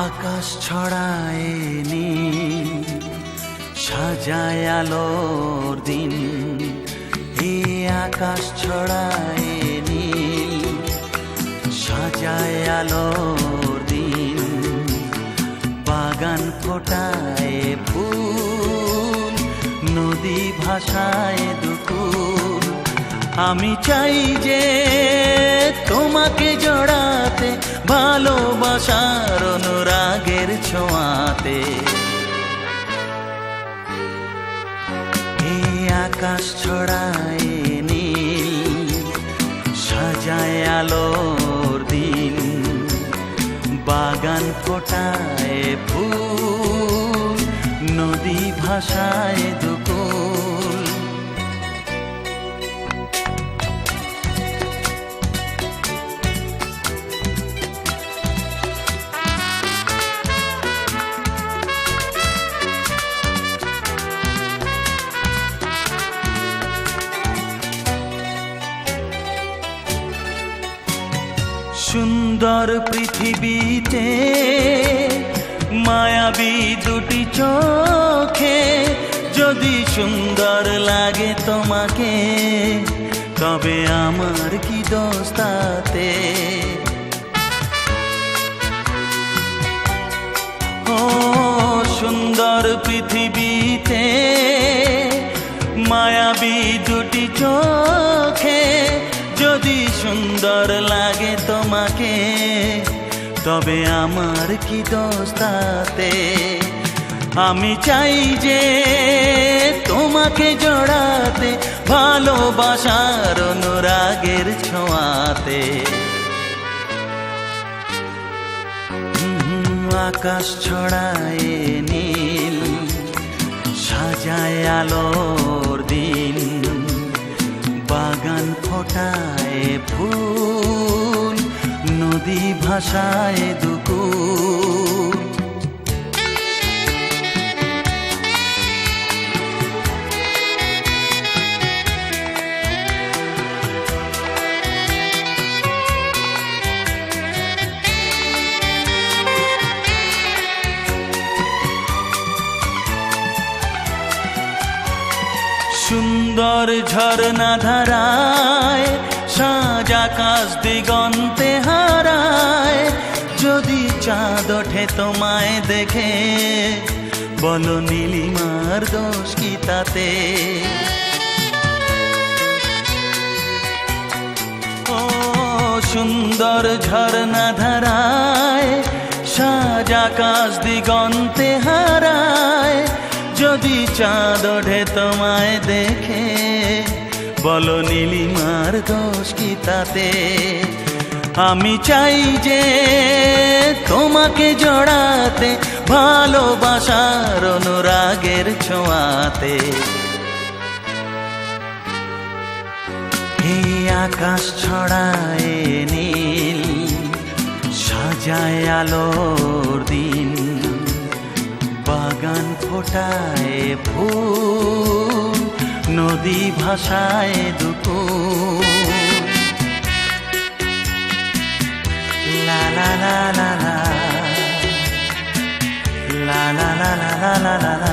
আকাশ ছড়ায় নীল, সাজায় আলোর দিন। এই আকাশ ছড়ায় নীল, সাজায় আলোর দিন। বাগান ফোটায় ফুল, নদী ভাসায় দুকুল। আমি চাই যে তোমাকে জড়াতে, ভালোবাসার অনুরাগের ছোঁয়াতে। এই আকাশ ছড়ায় নীল, সাজায় আলোর দিন। বাগান ফোটায় ফুল, নদী ভাসায় দুকুল। সুন্দর পৃথিবীতে মায়াবী দুটি চোখে, যদি সুন্দর লাগে তোমাকে, তবে আমার কি দোষ তাতে? ও সুন্দর পৃথিবীতে মায়াবী দুটি চোখে, যদি সুন্দর লাগে তোমাকে, তবে আমার কি দোষ তাতে? আমি চাই যে তোমাকে জড়াতে, ভালোবাসার অনুরাগের ছোঁয়াতে। আকাশ ছড়ায় নীল, সাজায় আলোর দিন। বাগান ফোটায় ফুল, নদী ভাসায় দুকুল। সুন্দর ঝরনা ধারায়, সাজ আকাশ দিগন্তে হারায়। যদি চাঁদ ওঠে তোমায় দেখে, বলো নীলিমার দোষ কি তাতে? ও সুন্দর ঝরনা ধারায়, সাজ আকাশ দিগন্তে হারায়। যদি চাঁদ ওঠে তোমায় দেখে, বলো নীলিমার দোষ কি তাতে? আমি চাই যে তোমাকে জড়াতে, ভালোবাসার অনুরাগের ছোঁয়াতে। এই আকাশ ছড়ায় নীল, সাজায় আলোর দিন। বাগান ফোটায় ফুল, নদী ভাসায় দুকুল। লা লা লা লা লা, লা লা লা লা লা লা লা।